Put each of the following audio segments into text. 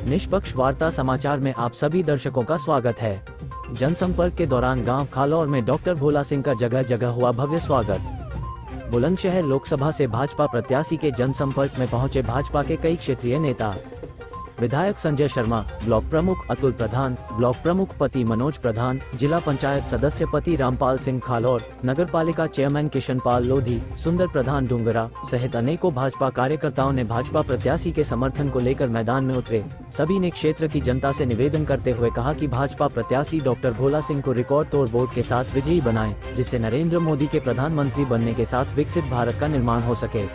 निष्पक्ष वार्ता समाचार में आप सभी दर्शकों का स्वागत है। जनसंपर्क के दौरान गांव खालौर में डॉक्टर भोला सिंह का जगह जगह हुआ भव्य स्वागत। बुलंदशहर लोकसभा से भाजपा प्रत्याशी के जनसंपर्क में पहुंचे भाजपा के कई क्षेत्रीय नेता। विधायक संजय शर्मा, ब्लॉक प्रमुख अतुल प्रधान, ब्लॉक प्रमुख पति मनोज प्रधान, जिला पंचायत सदस्य पति रामपाल सिंह खालौर, नगर पालिका चेयरमैन किशन पाल लोधी, सुंदर प्रधान डूंगरा सहित अनेकों भाजपा कार्यकर्ताओं ने भाजपा प्रत्याशी के समर्थन को लेकर मैदान में उतरे। सभी ने क्षेत्र की जनता से निवेदन करते हुए कहा कि भाजपा प्रत्याशी डॉक्टर भोला सिंह को रिकॉर्ड तोड़ वोट के साथ विजयी बनाएं, जिससे नरेंद्र मोदी के प्रधानमंत्री बनने के साथ विकसित भारत का निर्माण हो सके।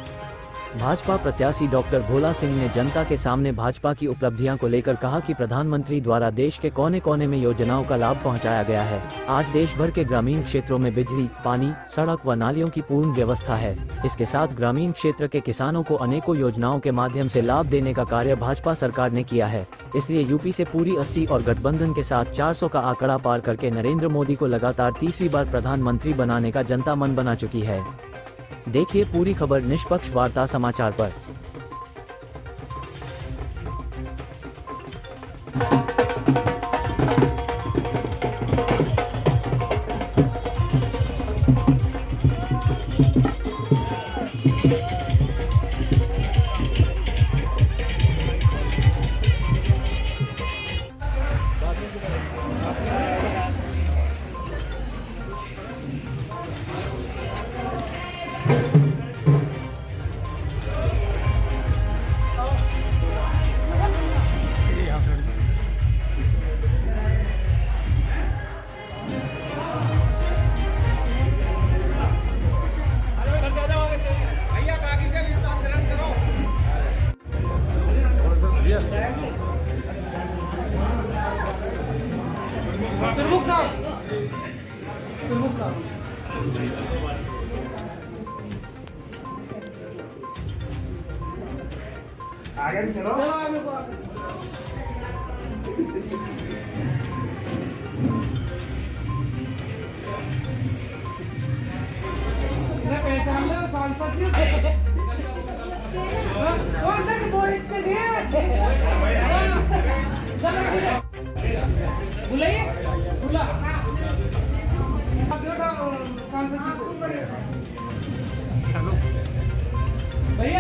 भाजपा प्रत्याशी डॉक्टर भोला सिंह ने जनता के सामने भाजपा की उपलब्धियां को लेकर कहा कि प्रधानमंत्री द्वारा देश के कोने कोने में योजनाओं का लाभ पहुंचाया गया है। आज देश भर के ग्रामीण क्षेत्रों में बिजली, पानी, सड़क व नालियों की पूर्ण व्यवस्था है। इसके साथ ग्रामीण क्षेत्र के किसानों को अनेकों योजनाओं के माध्यम से लाभ देने का कार्य भाजपा सरकार ने किया है। इसलिए यूपी से पूरी 80 और गठबंधन के साथ 400 का आंकड़ा पार करके नरेंद्र मोदी को लगातार तीसरी बार प्रधानमंत्री बनाने का जनता मन बना चुकी है। देखिए पूरी खबर निष्पक्ष वार्ता समाचार पर। आगे चलो पहचान लो सांसद बुलाइए बुला भैया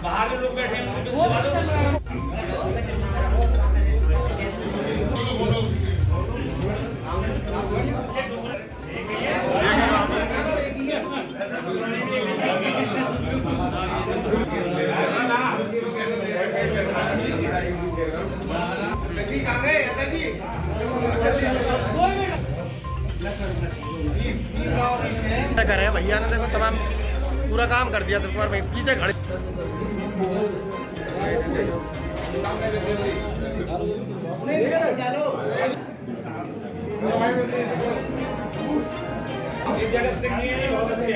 बाहर लोग बैठे कर रहे भैया ने देखो तमाम पूरा काम कर दिया सबको भाई पीछे खड़े जगत सिंह जी बहुत अच्छे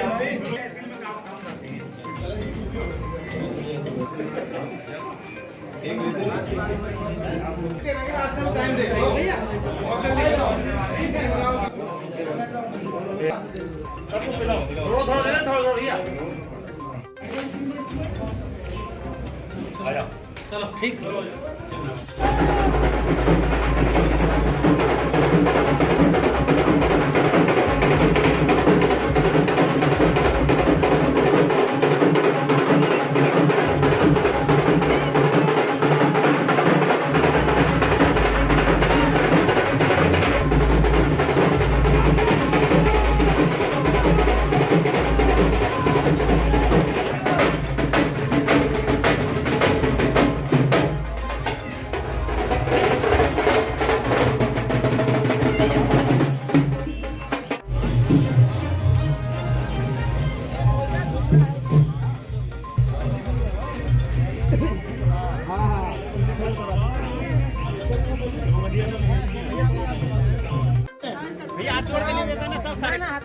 थोड़ा देना थोड़ा भैया आया चलो ठीक चलो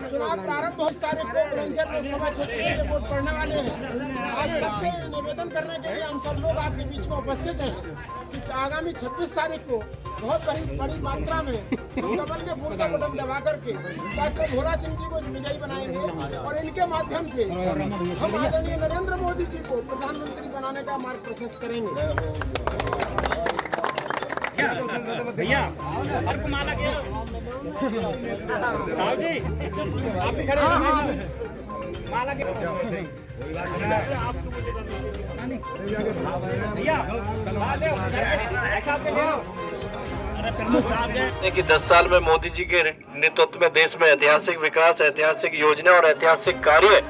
चुनाव प्रारंभ 20 तारीख को बुलंदशहर लोकसभा क्षेत्र के वोट पड़ने वाले हैं। आज सबसे निवेदन करने के लिए हम सब लोग आपके बीच में उपस्थित हैं कि आगामी 26 तारीख को बहुत बड़ी मात्रा में कमल के फूल का बटन दबा करके डॉक्टर भोला सिंह जी को विजयी बनाएंगे और इनके माध्यम से हम आदरणीय नरेंद्र मोदी जी को प्रधानमंत्री बनाने का मार्ग प्रशस्त करेंगे। भैया आपको माला के जी आप भी खड़े माला के भैया कि 10 साल में मोदी जी के नेतृत्व में देश में ऐतिहासिक विकास, ऐतिहासिक योजना और ऐतिहासिक कार्य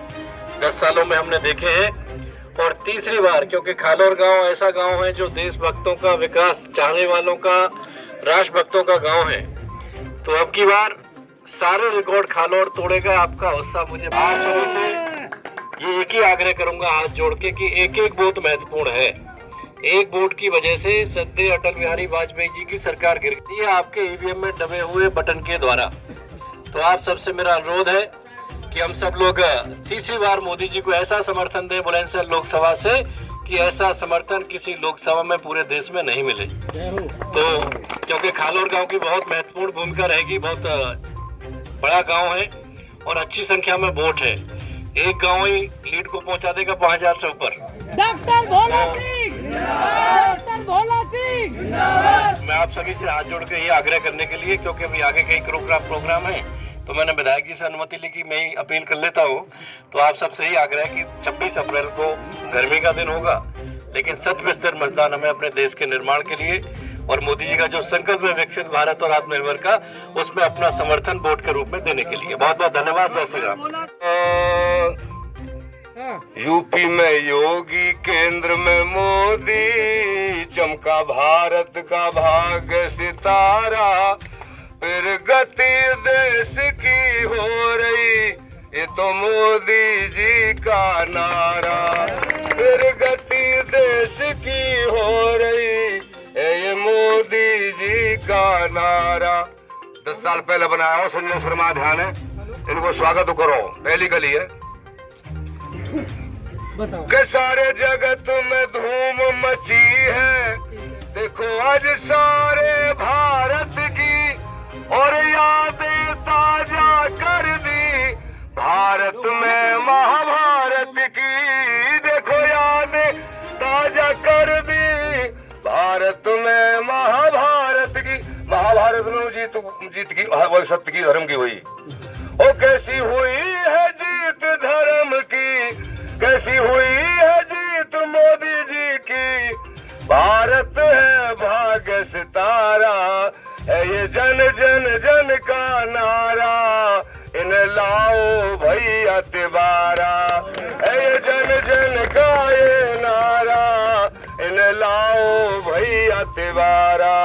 10 सालों में हमने देखे हैं। और तीसरी बार, क्योंकि खालौर गांव ऐसा गांव है जो देशभक्तों का, विकास चाहने वालों का, राष्ट्रभक्तों का गांव है, तो अब की बार सारे रिकॉर्ड खालौर तोड़ेगा। आपका उत्साह मुझे आप सभी से ये एक ही आग्रह करूंगा हाथ जोड़ के कि एक एक वोट महत्वपूर्ण है। एक वोट की वजह से सद्य अटल बिहारी वाजपेयी जी की सरकार गिर गई है आपके ईवीएम में दबे हुए बटन के द्वारा। तो आप सबसे मेरा अनुरोध है कि हम सब लोग तीसरी बार मोदी जी को ऐसा समर्थन दें बुलंदशहर लोकसभा से कि ऐसा समर्थन किसी लोकसभा में पूरे देश में नहीं मिले। तो क्योंकि खालौर गांव की बहुत महत्वपूर्ण भूमिका रहेगी, बहुत बड़ा गांव है और अच्छी संख्या में वोट है। एक गांव ही लीड को पहुंचा देगा 5000 से ऊपर। Doctor Bhola Singh, doctor Bhola Singh. मैं आप सभी से हाथ जोड़ के ये आग्रह करने के लिए, क्योंकि अभी आगे कई प्रोग्राम है, तो मैंने विधायक जी से अनुमति ली कि मैं ही अपील कर लेता हूँ। तो आप सबसे ही आग्रह है कि 26 अप्रैल को गर्मी का दिन होगा, लेकिन शत विस्तर मतदान हमें अपने देश के निर्माण के लिए और मोदी जी का जो संकल्प है विकसित भारत और आत्मनिर्भर का, उसमें अपना समर्थन वोट के रूप में देने के लिए। बहुत बहुत धन्यवाद। जय श्री राम। यूपी में योगी, केंद्र में मोदी, चमका भारत का भाग्य सितारा, फिर गति देश की हो रही, ये तो मोदी जी का नारा। फिर गति देश की हो रही, ये मोदी जी का नारा। 10 साल पहले बनाया हो, संजय शर्मा ध्यान है, इनको स्वागत करो। पहली गली है के सारे जगत में धूम मची है, देखो आज सारे भारत की और यादें ताजा कर दी भारत में महाभारत की। देखो यादें ताजा कर दी भारत में महाभारत की। महाभारत में जीत की वही सत्य की, धर्म की हुई। ओ कैसी हुई है जीत धर्म की, कैसी हुई है जीत मोदी जी की। भारत है भाग्य सितारा, है ये जन जन जन का नारा, इन्हें लाओ भैया तिबारा। है ये जन जन का ये नारा, इन्हें लाओ भैया तिबारा।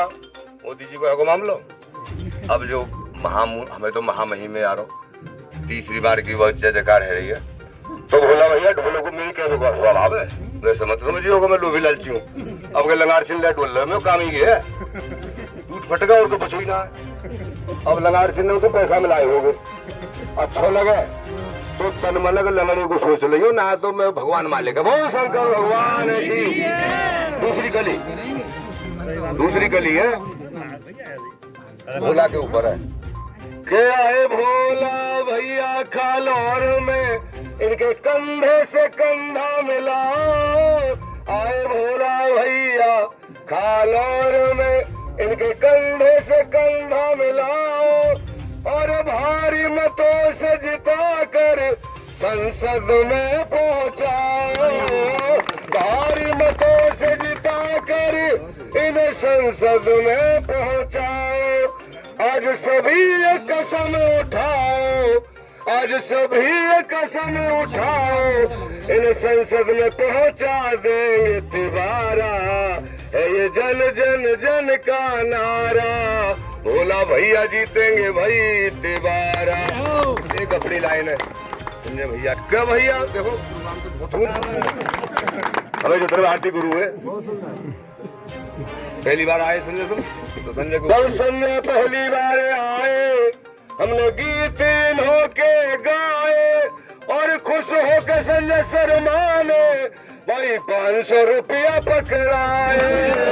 मोदी जी को है को मामलो। अब जो हमें तो महामहिम में यारो तीसरी बार की बहुत जय जयकार है रही है, तो भोला भैया ढोले को मेरी क्या स्वभाव है, वैसे मत समझिए होगा मैं लोभी लालची हूँ। अब के लंगार सिंह ढोल में काम ही है, टूट फटेगा और तो बचो ही ना है। अब लंगार सिंह ने तो पैसा मिलाए होगे, अच्छा लगे तो तन मन लंगड़े को सोच लियो ना, तो मैं भगवान मालिक है। बहुत शंकर भगवान की दूसरी गली है, भोला के ऊपर है। के आए भोला भैया खालौर में, इनके कंधे से कंधा मिलाओ। आए भोला भैया खालौर में, इनके कंधे से कंधा मिलाओ और भारी मतों से जिता कर संसद में पहुंचाओ। भारी मतों से जिता कर इन्हें संसद में पहुंचाओ। आज सभी ये कसम उठाओ, आज सभी ये कसम उठाओ, इन संसद में पहुंचा देंगे तिबारा। है ये जन जन जन का नारा, भोला भैया जीतेंगे भाई तिबारा। एक अपनी लाइन है, समझे भैया? क्या भैया देखो, हमें जो तरह आरती गुरु है, पहली बार आए संजय तुम तो संजय को दर्शन में पहली बार आए, हमने गीत इन्हों के गाए और खुश होकर संजय शर्मा ने भाई 500 रुपया पकड़ाए।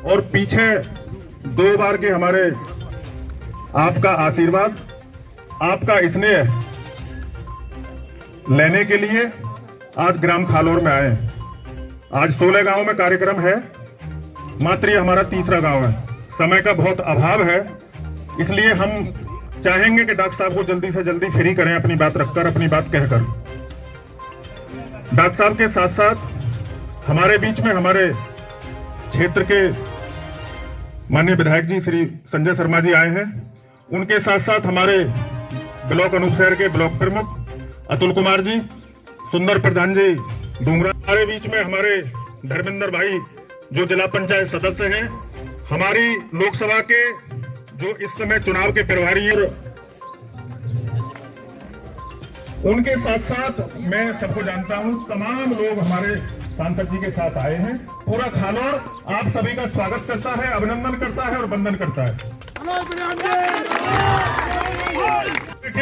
और पीछे 2 बार के हमारे आपका आशीर्वाद, आपका स्नेह लेने के लिए आज ग्राम खालौर में आए। आज 16 गांव में कार्यक्रम है, मात्र ये हमारा तीसरा गांव है। समय का बहुत अभाव है, इसलिए हम चाहेंगे कि डॉक्टर साहब को जल्दी से जल्दी फ्री करें, अपनी बात रखकर, अपनी बात कहकर। डॉक्टर साहब के साथ साथ हमारे बीच में हमारे क्षेत्र के माननीय विधायक जी श्री संजय शर्मा जी आए हैं। उनके साथ साथ हमारे ब्लॉक अनूपशहर के ब्लॉक प्रमुख अतुल कुमार जी, सुंदर प्रधान जी डूंगरा, हमारे बीच में हमारे धर्मेंद्र भाई जो जिला पंचायत सदस्य हैं, हमारी लोकसभा के जो इस समय चुनाव के प्रभारी हैं, उनके साथ साथ मैं सबको जानता हूं, तमाम लोग हमारे सांसद जी के साथ आए हैं। पूरा खालौर आप सभी का स्वागत करता है, अभिनंदन करता है और वंदन करता है।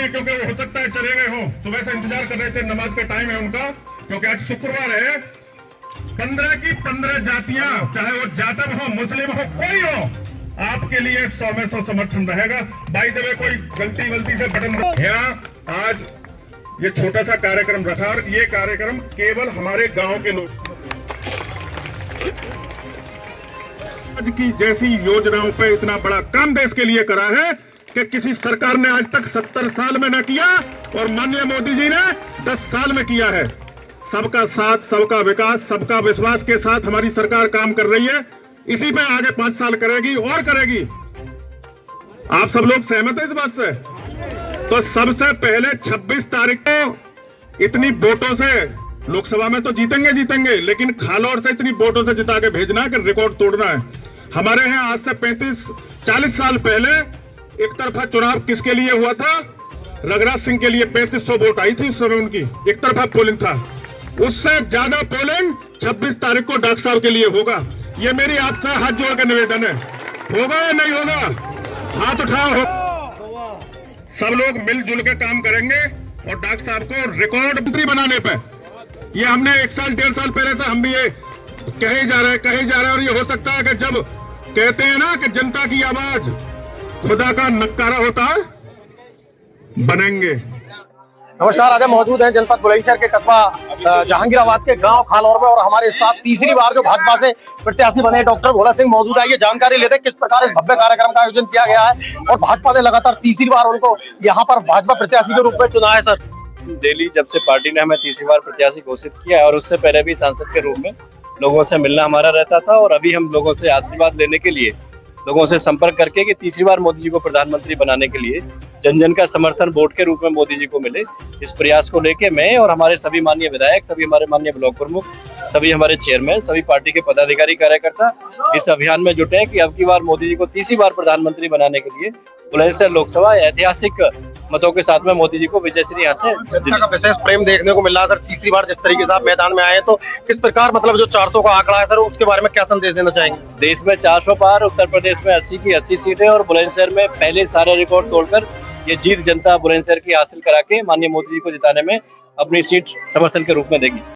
क्योंकि हो सकता है चले गए हो, सुबह से इंतजार कर रहे थे, नमाज का टाइम है उनका, क्योंकि आज शुक्रवार है। 15 की 15 जातियां, चाहे वो जाटव हो, मुस्लिम हो, कोई हो, आपके लिए 100 में 100 समर्थन रहेगा। बाई द वे कोई गलती से बटन यहाँ आज ये छोटा सा कार्यक्रम रखा और ये कार्यक्रम केवल हमारे गांव के लोग आज की जैसी योजनाओं पे इतना बड़ा काम देश के लिए करा है कि किसी सरकार ने आज तक 70 साल में न किया, और माननीय मोदी जी ने 10 साल में किया है। सबका साथ, सबका विकास, सबका विश्वास के साथ हमारी सरकार काम कर रही है। इसी पे आगे 5 साल करेगी और करेगी। आप सब लोग सहमत हैं इस बात से? तो सबसे पहले 26 तारीख को इतनी वोटों से लोकसभा में तो जीतेंगे, लेकिन खालौर से इतनी वोटों से जिता के भेजना है कि रिकॉर्ड तोड़ना है। हमारे यहाँ आज से 35-40 साल पहले एक तरफा चुनाव किसके लिए हुआ था? रघुराज सिंह के लिए 3500 वोट आई थी उस समय उनकी, एक तरफा पोलिंग था। उससे ज्यादा पोलिंग 26 तारीख को डॉक्टर साहब के लिए होगा। ये मेरी आपसे हाथ जोड़ के निवेदन है। होगा या नहीं होगा? हाथ उठाओ। सब लोग मिलजुल के काम करेंगे और डॉक्टर साहब को रिकॉर्ड मंत्री बनाने पे, ये हमने 1 साल 1.5 साल पहले से हम भी ये कहे जा रहे हैं, और ये हो सकता है कि जब कहते हैं ना कि जनता की आवाज खुदा का नक्कारा होता है, बनेंगे। नमस्कार, आज हम मौजूद हैं जनपद बुलंदशहर के कस्बा जहांगीराबाद के गांव खालौर में और हमारे साथ तीसरी बार जो भाजपा से प्रत्याशी बने डॉक्टर भोला सिंह मौजूद है। ये जानकारी लेते हैं किस प्रकार इस भव्य कार्यक्रम का आयोजन किया गया है और भाजपा ने लगातार तीसरी बार उनको यहाँ पर भाजपा प्रत्याशी के रूप में चुना है। सर, दिल्ली जब से पार्टी ने हमें तीसरी बार प्रत्याशी घोषित किया और उससे पहले भी सांसद के रूप में लोगों से मिलना हमारा रहता था और अभी हम लोगों से आशीर्वाद लेने के लिए लोगों से संपर्क करके कि तीसरी बार मोदी जी को प्रधानमंत्री बनाने के लिए जन जन का समर्थन वोट के रूप में मोदी जी को मिले, इस प्रयास को लेके मैं और हमारे सभी माननीय विधायक, सभी हमारे माननीय ब्लॉक प्रमुख, सभी हमारे चेयरमैन, सभी पार्टी के पदाधिकारी कार्यकर्ता इस अभियान में जुटे हैं कि अब की बार मोदी जी को तीसरी बार प्रधानमंत्री बनाने के लिए बुलंदशहर लोकसभा ऐतिहासिक मतों के साथ में मोदी जी को विजयश्री यहाँ से जनता का विशेष प्रेम देखने को मिल रहा है। सर, तीसरी बार जिस तरीके से आप मैदान में आए हैं तो किस प्रकार मतलब जो 400 का आंकड़ा है सर, उसके बारे में क्या संदेश देना चाहेंगे? देश में 400 पार, उत्तर प्रदेश में 80 की 80 सीटें और बुलंदशहर में पहले सारे रिकॉर्ड तोड़कर ये जीत जनता बुलंदशहर की हासिल करा के माननीय मोदी जी को जिताने में अपनी सीट समर्थन के रूप में देगी।